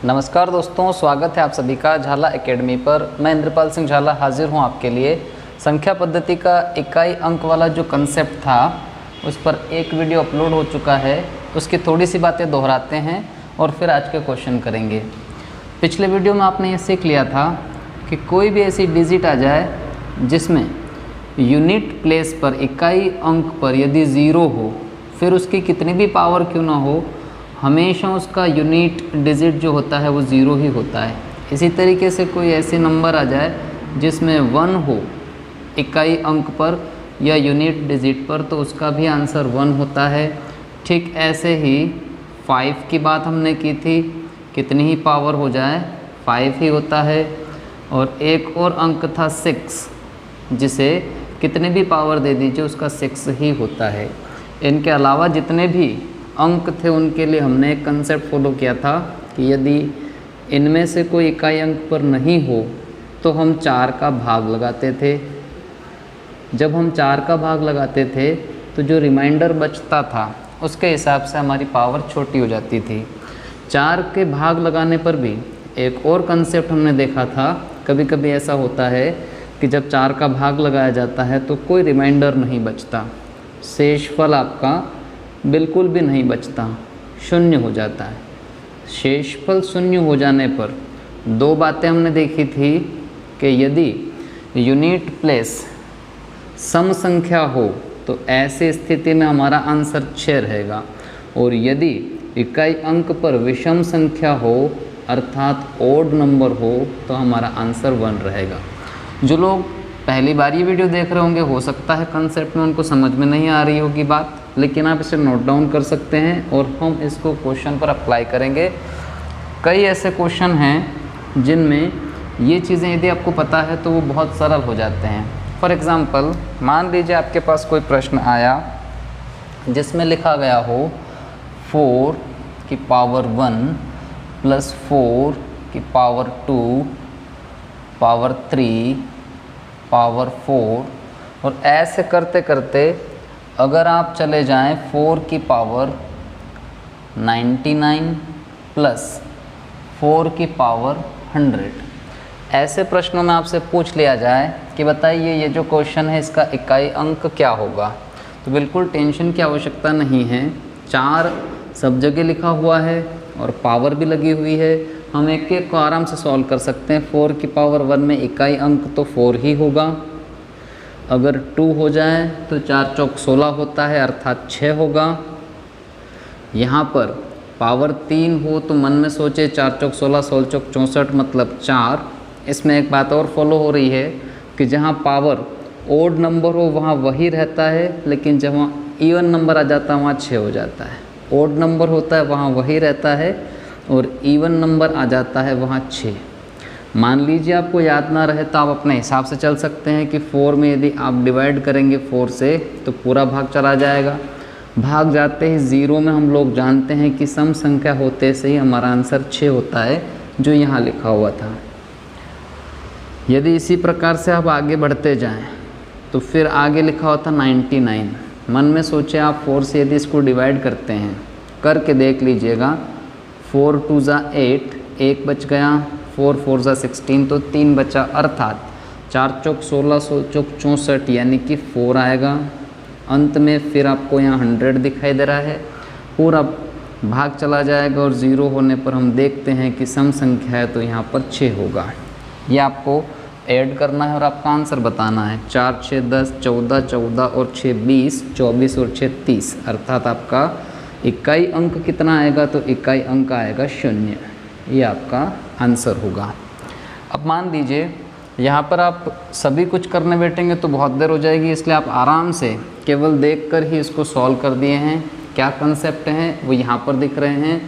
नमस्कार दोस्तों, स्वागत है आप सभी का झाला एकेडमी पर। मैं इंद्रपाल सिंह झाला हाजिर हूं आपके लिए। संख्या पद्धति का इकाई अंक वाला जो कंसेप्ट था उस पर एक वीडियो अपलोड हो चुका है। उसकी थोड़ी सी बातें दोहराते हैं और फिर आज के क्वेश्चन करेंगे। पिछले वीडियो में आपने ये सीख लिया था कि कोई भी ऐसी डिजिट आ जाए जिसमें यूनिट प्लेस पर इकाई अंक पर यदि ज़ीरो हो, फिर उसकी कितनी भी पावर क्यों ना हो, हमेशा उसका यूनिट डिजिट जो होता है वो ज़ीरो ही होता है। इसी तरीके से कोई ऐसे नंबर आ जाए जिसमें 1 हो इकाई अंक पर या यूनिट डिजिट पर, तो उसका भी आंसर 1 होता है। ठीक ऐसे ही 5 की बात हमने की थी, कितनी ही पावर हो जाए 5 ही होता है। और एक और अंक था 6, जिसे कितने भी पावर दे दीजिए उसका 6 ही होता है। इनके अलावा जितने भी अंक थे उनके लिए हमने एक कंसेप्ट फॉलो किया था कि यदि इनमें से कोई इकाई अंक पर नहीं हो तो हम 4 का भाग लगाते थे। जब हम 4 का भाग लगाते थे तो जो रिमाइंडर बचता था उसके हिसाब से हमारी पावर छोटी हो जाती थी। 4 के भाग लगाने पर भी एक और कंसेप्ट हमने देखा था, कभी कभी ऐसा होता है कि जब 4 का भाग लगाया जाता है तो कोई रिमाइंडर नहीं बचता, शेषफल आपका बिल्कुल भी नहीं बचता, शून्य हो जाता है। शेषफल शून्य हो जाने पर 2 बातें हमने देखी थी कि यदि यूनिट प्लेस सम संख्या हो तो ऐसी स्थिति में हमारा आंसर 6 रहेगा, और यदि इकाई अंक पर विषम संख्या हो अर्थात ओड नंबर हो तो हमारा आंसर 1 रहेगा। जो लोग पहली बार ये वीडियो देख रहे होंगे, हो सकता है कंसेप्ट में उनको समझ में नहीं आ रही होगी बात, लेकिन आप इसे नोट डाउन कर सकते हैं और हम इसको क्वेश्चन पर अप्लाई करेंगे। कई ऐसे क्वेश्चन हैं जिनमें ये चीज़ें यदि आपको पता है तो वो बहुत सरल हो जाते हैं। फॉर एग्ज़ाम्पल, मान लीजिए आपके पास कोई प्रश्न आया जिसमें लिखा गया हो 4 की पावर 1 प्लस 4 की पावर 2 पावर 3 पावर 4, और ऐसे करते करते अगर आप चले जाएं 4 की पावर 99 प्लस 4 की पावर 100, ऐसे प्रश्नों में आपसे पूछ लिया जाए कि बताइए ये जो क्वेश्चन है इसका इकाई अंक क्या होगा, तो बिल्कुल टेंशन की आवश्यकता नहीं है। 4 सब जगह लिखा हुआ है और पावर भी लगी हुई है, हम एक एक को आराम से सॉल्व कर सकते हैं। 4 की पावर 1 में इकाई अंक तो 4 ही होगा, अगर 2 हो जाए तो 4 चौक 16 होता है अर्थात 6 होगा। यहाँ पर पावर 3 हो तो मन में सोचे 4 चौक 16 16 चौक 64 मतलब 4। इसमें एक बात और फॉलो हो रही है कि जहाँ पावर ओड नंबर हो वहाँ वही रहता है, लेकिन जहाँ इवन नंबर आ जाता है वहाँ 6 हो जाता है। ओड नंबर होता है वहाँ वही रहता है और इवन नंबर आ जाता है वहाँ 6। मान लीजिए आपको याद ना रहे तो आप अपने हिसाब से चल सकते हैं कि 4 में यदि आप डिवाइड करेंगे 4 से तो पूरा भाग चला जाएगा। भाग जाते ही 0 में हम लोग जानते हैं कि सम संख्या होते से ही हमारा आंसर 6 होता है, जो यहाँ लिखा हुआ था। यदि इसी प्रकार से आप आगे बढ़ते जाएं तो फिर आगे लिखा हुआ था 99। मन में सोचे आप 4 से यदि इसको डिवाइड करते हैं, करके देख लीजिएगा। 4 2 जा 8, 1 बच गया, 4 4 जा 16 तो 3 बचा, अर्थात 4 चौक 16 16 चौक 64 यानी कि 4 आएगा। अंत में फिर आपको यहाँ 100 दिखाई दे रहा है, पूरा भाग चला जाएगा और 0 होने पर हम देखते हैं कि सम संख्या है तो यहाँ पर 6 होगा। ये आपको ऐड करना है और आपका आंसर बताना है। 4 6 10 14 14 और 6 20 24 और 6 30, अर्थात आपका इकाई अंक कितना आएगा तो इकाई अंक आएगा 0। ये आपका आंसर होगा। अब मान लीजिए यहाँ पर आप सभी कुछ करने बैठेंगे तो बहुत देर हो जाएगी, इसलिए आप आराम से केवल देखकर ही इसको सॉल्व कर दिए हैं। क्या कंसेप्ट हैं वो यहाँ पर दिख रहे हैं,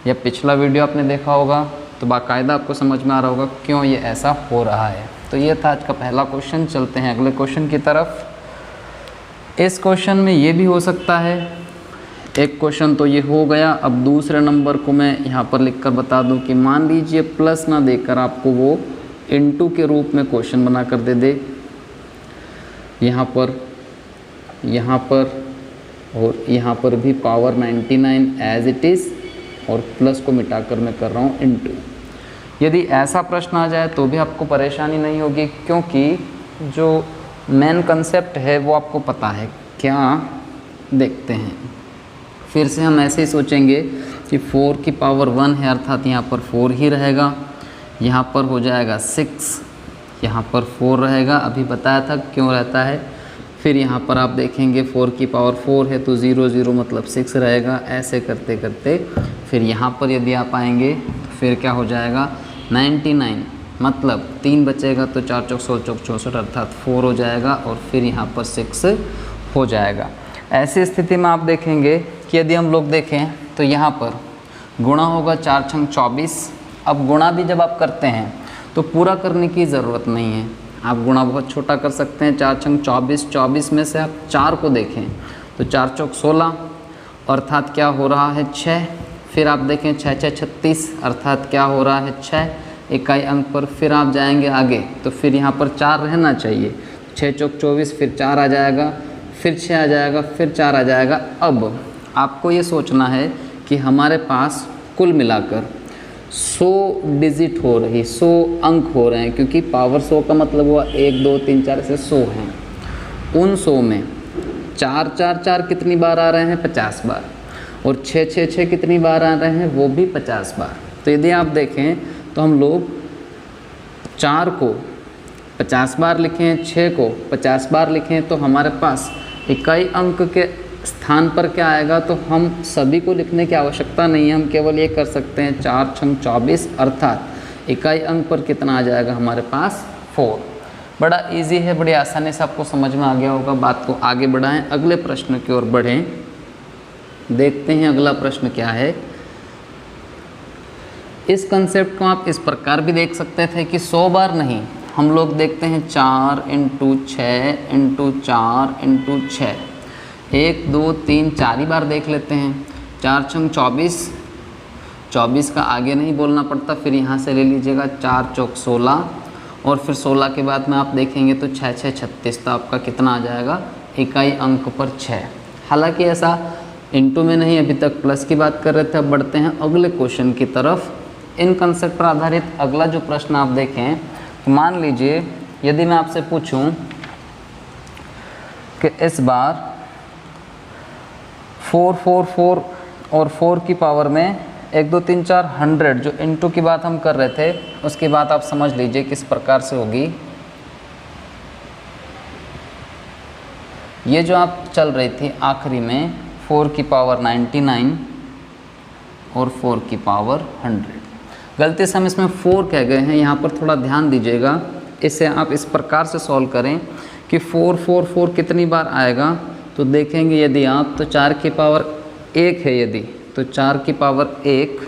या पिछला वीडियो आपने देखा होगा तो बाकायदा आपको समझ में आ रहा होगा क्यों ये ऐसा हो रहा है। तो ये था आज का पहला क्वेश्चन। चलते हैं अगले क्वेश्चन की तरफ। इस क्वेश्चन में ये भी हो सकता है, एक क्वेश्चन तो ये हो गया। अब दूसरे नंबर को मैं यहाँ पर लिखकर बता दूं कि मान लीजिए प्लस ना देकर आपको वो इनटू के रूप में क्वेश्चन बना कर दे यहाँ पर और यहाँ पर भी पावर 99 एज इट इज़ और प्लस को मिटाकर मैं कर रहा हूँ इंटू। यदि ऐसा प्रश्न आ जाए तो भी आपको परेशानी नहीं होगी, क्योंकि जो मेन कंसेप्ट है वो आपको पता है। क्या देखते हैं, फिर से हम ऐसे ही सोचेंगे कि 4 की पावर 1 है, अर्थात यहाँ पर 4 ही रहेगा, यहाँ पर हो जाएगा 6, यहाँ पर 4 रहेगा, अभी बताया था क्यों रहता है। फिर यहाँ पर आप देखेंगे 4 की पावर 4 है तो 0 0 मतलब 6 रहेगा। ऐसे करते करते फिर यहाँ पर यदि आप आएंगे तो फिर क्या हो जाएगा 99, मतलब 3 बचेगा तो 4 चौक 16 चौक 64 अर्थात 4 हो जाएगा, और फिर यहाँ पर 6 हो जाएगा। ऐसी स्थिति में आप देखेंगे कि यदि हम लोग देखें तो यहाँ पर गुणा होगा 4 छंग 24। अब गुणा भी जब आप करते हैं तो पूरा करने की ज़रूरत नहीं है, आप गुणा बहुत छोटा कर सकते हैं। 4 छंग 24, 24 में से आप 4 को देखें तो 4 चौक 16 अर्थात क्या हो रहा है 6। फिर आप देखें 6 6 36 अर्थात क्या हो रहा है 6 इकाई अंक पर। फिर आप जाएंगे आगे तो फिर यहाँ पर 4 रहना चाहिए, 6 चौक 24, फिर 4 आ जाएगा, फिर 6 आ जाएगा, फिर 4 आ जाएगा। अब आपको ये सोचना है कि हमारे पास कुल मिलाकर 100 डिजिट हो रही, 100 अंक हो रहे हैं, क्योंकि पावर 100 का मतलब हुआ 1 2 3 4 से 100 हैं। उन 100 में 4 4 4 कितनी बार आ रहे हैं 50 बार, और 6 6 6 कितनी बार आ रहे हैं वो भी 50 बार। तो यदि आप देखें तो हम लोग 4 को 50 बार लिखें, 6 को 50 बार लिखें, तो हमारे पास इकाई अंक के स्थान पर क्या आएगा, तो हम सभी को लिखने की आवश्यकता नहीं है, हम केवल ये कर सकते हैं 4 छंग 24 अर्थात इकाई अंक पर कितना आ जाएगा हमारे पास 4। बड़ा इजी है, बड़ी आसानी से आपको समझ में आ गया होगा। बात को आगे बढ़ाएं, अगले प्रश्न की ओर बढ़ें। देखते हैं अगला प्रश्न क्या है। इस कंसेप्ट को आप इस प्रकार भी देख सकते थे कि 100 बार नहीं, हम लोग देखते हैं 4 × 6 × 4 × 6, 1 2 3 4 ही बार देख लेते हैं। 4 छंग 24, 24 का आगे नहीं बोलना पड़ता, फिर यहाँ से ले लीजिएगा 4 चौक 16, और फिर 16 के बाद में आप देखेंगे तो 6 6 36, तो आपका कितना आ जाएगा इकाई अंक पर 6। हालांकि ऐसा इनटू में नहीं, अभी तक प्लस की बात कर रहे थे। अब बढ़ते हैं अगले क्वेश्चन की तरफ। इन कंसेप्ट पर आधारित अगला जो प्रश्न आप देखें, तो मान लीजिए यदि मैं आपसे पूछूं कि इस बार 4 4 4 और 4 की पावर में 1 2 3 4 100 जो इनटू की बात हम कर रहे थे, उसकी बात आप समझ लीजिए किस प्रकार से होगी। ये जो आप चल रही थी आखिरी में 4 की पावर 99 और 4 की पावर 100, गलती से हम इसमें 4 कह गए हैं, यहाँ पर थोड़ा ध्यान दीजिएगा। इसे आप इस प्रकार से सॉल्व करें कि 4 4 4 कितनी बार आएगा, तो देखेंगे यदि आप तो 4 की पावर 1 है, यदि तो 4 की पावर 1,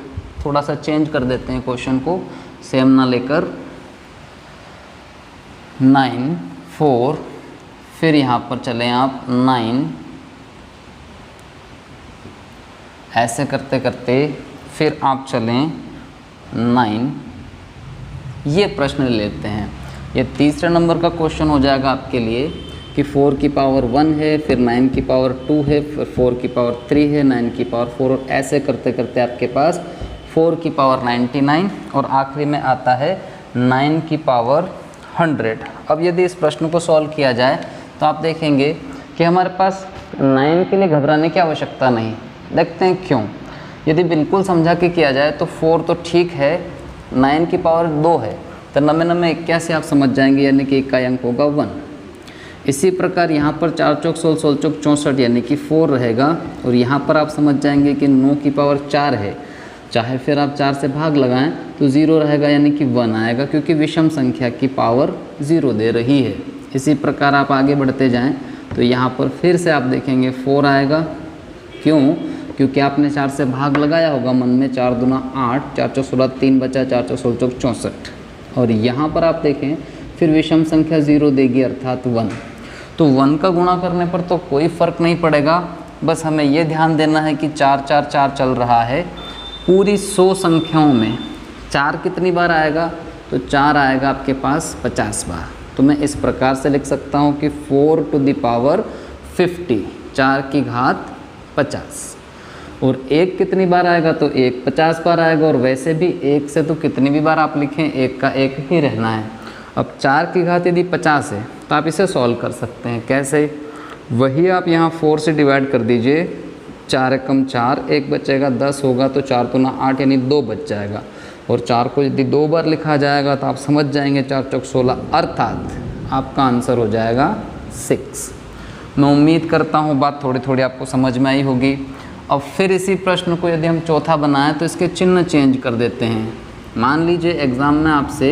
थोड़ा सा चेंज कर देते हैं क्वेश्चन को, सेम ना लेकर 9 4, फिर यहाँ पर चलें आप 9, ऐसे करते करते फिर आप चलें 9। ये प्रश्न लेते हैं, ये तीसरे नंबर का क्वेश्चन हो जाएगा आपके लिए कि 4 की पावर 1 है, फिर 9 की पावर 2 है, फिर 4 की पावर 3 है, 9 की पावर 4, और ऐसे करते करते आपके पास 4 की पावर 99 और आखिरी में आता है 9 की पावर 100। अब यदि इस प्रश्न को सॉल्व किया जाए तो आप देखेंगे कि हमारे पास 9 के लिए घबराने की आवश्यकता नहीं। देखते हैं क्यों। यदि बिल्कुल समझा के किया जाए तो 4 तो ठीक है, 9 की पावर 2 है, तो 9 9 81 आप समझ जाएंगे, यानी कि इकाई अंक होगा 1। इसी प्रकार यहाँ पर 4 चौक 16 16 चौक 64 यानी कि 4 रहेगा, और यहाँ पर आप समझ जाएंगे कि 9 की पावर 4 है, चाहे फिर आप 4 से भाग लगाएं तो 0 रहेगा, यानी कि 1 आएगा, क्योंकि विषम संख्या की पावर 0 दे रही है। इसी प्रकार आप आगे बढ़ते जाएं तो यहाँ पर फिर से आप देखेंगे 4 आएगा। क्यों? क्योंकि आपने 4 से भाग लगाया होगा मन में, 4 दूना 8, 4 चौक 16, 3 बचा, 4 चौक 16 चौक 64, और यहाँ पर आप देखें फिर विषम संख्या 0 देगी अर्थात 1। तो 1 का गुणा करने पर तो कोई फ़र्क नहीं पड़ेगा, बस हमें ये ध्यान देना है कि 4 4 4 चल रहा है। पूरी 100 संख्याओं में 4 कितनी बार आएगा, तो 4 आएगा आपके पास 50 बार। तो मैं इस प्रकार से लिख सकता हूँ कि 4 टू द पावर 50, 4 की घात 50। और 1 कितनी बार आएगा, तो 1 50 बार आएगा। और वैसे भी 1 से तो कितनी भी बार आप लिखें 1 का 1 ही रहना है। अब 4 की घात यदि 50 है तो आप इसे सॉल्व कर सकते हैं। कैसे, वही आप यहाँ 4 से डिवाइड कर दीजिए, 4 एकम 4, 1 बचेगा, 10 होगा तो 4 दूना 8 यानी 2 बच जाएगा। और 4 को यदि 2 बार लिखा जाएगा तो आप समझ जाएंगे 4 चौक 16, अर्थात आपका आंसर हो जाएगा 6। मैं उम्मीद करता हूँ बात थोड़ी थोड़ी आपको समझ में आई होगी। अब फिर इसी प्रश्न को यदि हम चौथा बनाएं तो इसके चिन्ह चेंज कर देते हैं। मान लीजिए एग्ज़ाम में आपसे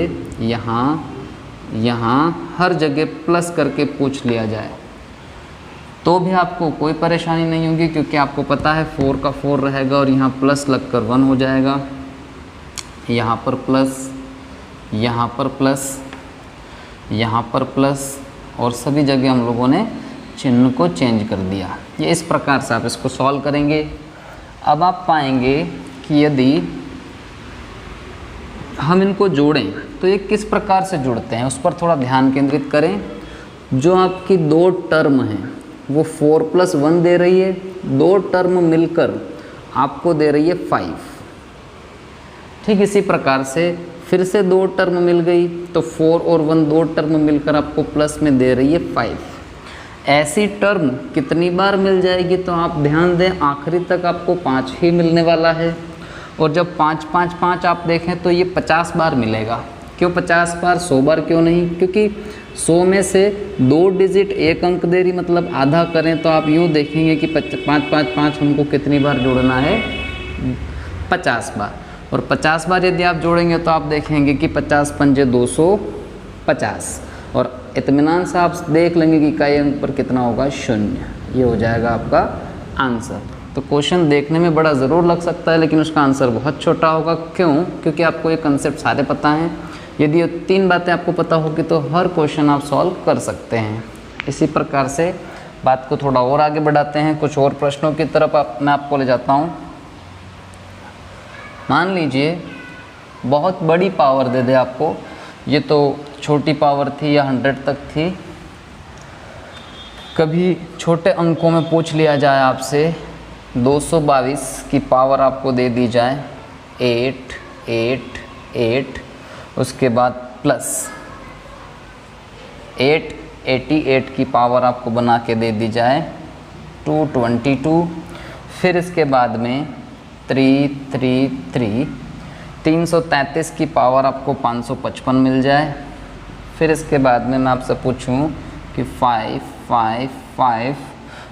यहाँ हर जगह प्लस करके पूछ लिया जाए तो भी आपको कोई परेशानी नहीं होगी, क्योंकि आपको पता है 4 का 4 रहेगा और यहाँ प्लस लगकर 1 हो जाएगा। यहाँ पर प्लस, यहाँ पर प्लस, यहाँ पर प्लस, और सभी जगह हम लोगों ने चिन्ह को चेंज कर दिया। ये इस प्रकार से आप इसको सॉल्व करेंगे। अब आप पाएंगे कि यदि हम इनको जोड़ें तो ये किस प्रकार से जुड़ते हैं, उस पर थोड़ा ध्यान केंद्रित करें। जो आपकी 2 टर्म हैं वो 4 + 1 दे रही है, 2 टर्म मिलकर आपको दे रही है 5। ठीक इसी प्रकार से फिर से 2 टर्म मिल गई तो 4 और 1 2 टर्म मिलकर आपको प्लस में दे रही है 5। ऐसी टर्म कितनी बार मिल जाएगी, तो आप ध्यान दें आखिरी तक आपको 5 ही मिलने वाला है। और जब 5 5 5 आप देखें तो ये 50 बार मिलेगा। क्यों 50 बार, 100 बार क्यों नहीं, क्योंकि 100 में से 2 डिजिट 1 अंक दे रही, मतलब आधा करें तो आप यूँ देखेंगे कि 5 5 5 हमको कितनी बार जोड़ना है, 50 बार। और 50 बार यदि आप जोड़ेंगे तो आप देखेंगे कि 50 पंजे 250, और इत्मीनान से आप देख लेंगे कि इकाई अंक पर कितना होगा, 0। ये हो जाएगा आपका आंसर। तो क्वेश्चन देखने में बड़ा ज़रूर लग सकता है लेकिन उसका आंसर बहुत छोटा होगा। क्यों, क्योंकि आपको ये कंसेप्ट सारे पता हैं। यदि ये 3 बातें आपको पता होगी तो हर क्वेश्चन आप सॉल्व कर सकते हैं। इसी प्रकार से बात को थोड़ा और आगे बढ़ाते हैं, कुछ और प्रश्नों की तरफ मैं आपको ले जाता हूँ। मान लीजिए बहुत बड़ी पावर दे दे आपको, ये तो छोटी पावर थी या 100 तक थी। कभी छोटे अंकों में पूछ लिया जाए आपसे 222 की पावर आपको दे दी जाए 8 8 8, उसके बाद प्लस 888 की पावर आपको बना के दे दी जाए 222, फिर इसके बाद में 333 333 की पावर आपको 555 मिल जाए। फिर इसके बाद में मैं आपसे पूछूं कि 555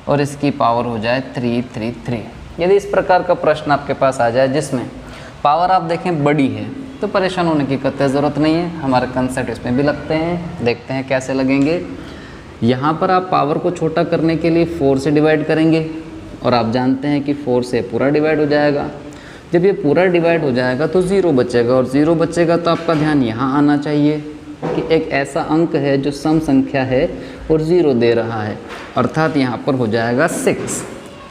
और इसकी पावर हो जाए 333। यदि इस प्रकार का प्रश्न आपके पास आ जाए जिसमें पावर आप देखें बड़ी है तो परेशान होने की कतई ज़रूरत नहीं है, हमारे कंसेप्ट इसमें भी लगते हैं। देखते हैं कैसे लगेंगे। यहाँ पर आप पावर को छोटा करने के लिए 4 से डिवाइड करेंगे और आप जानते हैं कि 4 से पूरा डिवाइड हो जाएगा। जब ये पूरा डिवाइड हो जाएगा तो 0 बचेगा, और 0 बचेगा तो आपका ध्यान यहाँ आना चाहिए कि एक ऐसा अंक है जो सम संख्या है और 0 दे रहा है, अर्थात यहाँ पर हो जाएगा 6।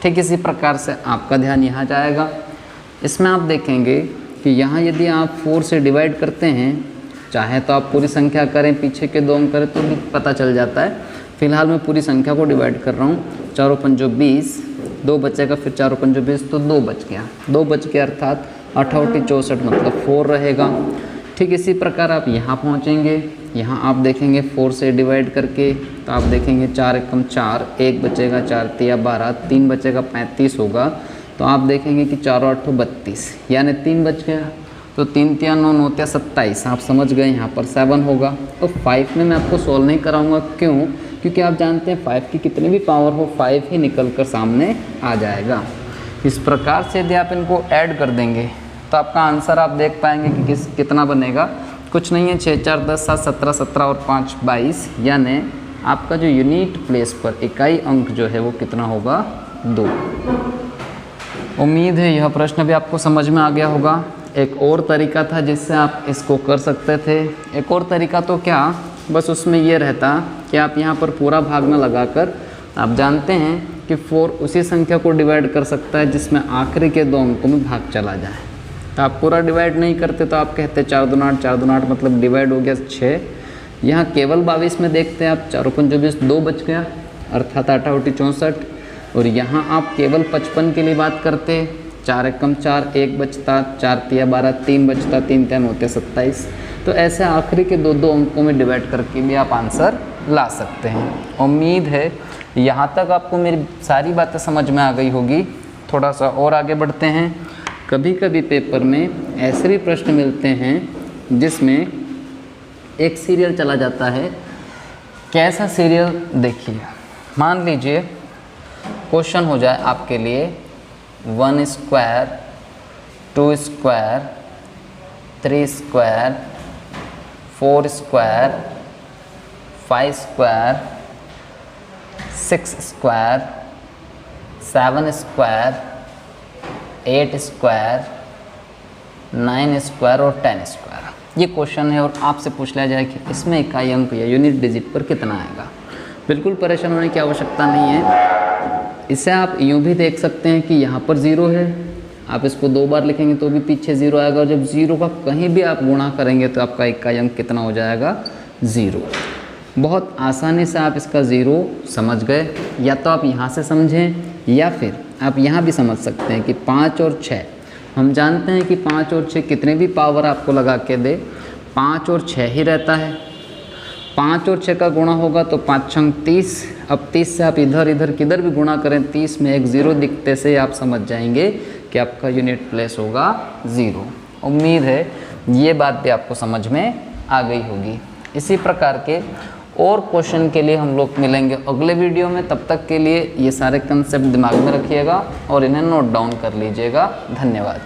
ठीक इसी प्रकार से आपका ध्यान यहाँ जाएगा। इसमें आप देखेंगे कि यहाँ यदि आप 4 से डिवाइड करते हैं, चाहे तो आप पूरी संख्या करें, पीछे के 2 अंक करें तो भी पता चल जाता है। फिलहाल मैं पूरी संख्या को डिवाइड कर रहा हूँ। 4 पंजो 20, 2 बचेगा, फिर 4 पंजो 20 तो 2 बच गया, 2 बच गया अर्थात 8 64 मतलब 4 रहेगा। ठीक इसी प्रकार आप यहाँ पहुँचेंगे। यहाँ आप देखेंगे 4 से डिवाइड करके तो आप देखेंगे 4 एकम 4, 1 बचेगा, 4 तिया 12, 3 बचेगा 35 होगा। तो आप देखेंगे कि 4 8 32 यानी 3 बच गया, तो 3 तिया 9 9 तिया 27, आप समझ गए यहाँ पर 7 होगा। तो 5 में मैं आपको सॉल्व नहीं कराऊंगा, क्यों, क्योंकि आप जानते हैं 5 की कितनी भी पावर हो 5 ही निकल कर सामने आ जाएगा। इस प्रकार से यदि आप इनको ऐड कर देंगे तो आपका आंसर आप देख पाएंगे कि कितना बनेगा। कुछ नहीं है, 6 4 10 7 17 17 और 5 22, यानी आपका जो यूनिट प्लेस पर इकाई अंक जो है वो कितना होगा, 2। उम्मीद है यह प्रश्न भी आपको समझ में आ गया होगा। एक और तरीका था जिससे आप इसको कर सकते थे। एक और तरीका तो क्या, बस उसमें ये रहता कि आप यहाँ पर पूरा भाग में लगाकर, आप जानते हैं कि 4 उसी संख्या को डिवाइड कर सकता है जिसमें आखिरी के 2 अंकों में भाग चला जाए। तो आप पूरा डिवाइड नहीं करते तो आप कहते 4 दूना 8, 4 दूना 8 मतलब डिवाइड हो गया 6। यहाँ केवल 22 में देखते हैं आप, 4 पंजो 20, 2 बच गया अर्थात 8 8 64। और यहाँ आप केवल 55 के लिए बात करते, 4 एकम 4, 1 बचता, 4 तिया 12, 3 बचता, 3 3 होते 27। तो ऐसे आखिरी के दो अंकों में डिवाइड करके भी आप आंसर ला सकते हैं। उम्मीद है यहाँ तक आपको मेरी सारी बातें समझ में आ गई होगी। थोड़ा सा और आगे बढ़ते हैं। कभी कभी पेपर में ऐसे भी प्रश्न मिलते हैं जिसमें एक सीरियल चला जाता है। कैसा सीरियल? देखिए, मान लीजिए क्वेश्चन हो जाए आपके लिए 1 square, 2 square, 3 square, 4 square, 5 square, 6 square, 7 square, 8 square, 9 square और 10 स्क्वायर। ये क्वेश्चन है और आपसे पूछ लिया जाए कि इसमें इकाई अंक या यूनिट डिजिट पर कितना आएगा। बिल्कुल परेशान होने की आवश्यकता नहीं है। इसे आप यूँ भी देख सकते हैं कि यहाँ पर 0 है, आप इसको 2 बार लिखेंगे तो भी पीछे 0 आएगा, और जब 0 का कहीं भी आप गुणा करेंगे तो आपका इकाई अंक कितना हो जाएगा? 0। बहुत आसानी से आप इसका 0 समझ गए। या तो आप यहाँ से समझें या फिर आप यहाँ भी समझ सकते हैं कि 5 और 6, हम जानते हैं कि 5 और 6 कितने भी पावर आपको लगा के दे 5 और 6 ही रहता है। 5 और 6 का गुणा होगा तो 5 छंग 30। अब 30 से आप इधर इधर किधर भी गुणा करें, 30 में एक 0 दिखते से आप समझ जाएंगे कि आपका यूनिट प्लेस होगा 0। उम्मीद है ये बात भी आपको समझ में आ गई होगी। इसी प्रकार के और क्वेश्चन के लिए हम लोग मिलेंगे अगले वीडियो में। तब तक के लिए ये सारे कंसेप्ट दिमाग में रखिएगा और इन्हें नोट डाउन कर लीजिएगा। धन्यवाद।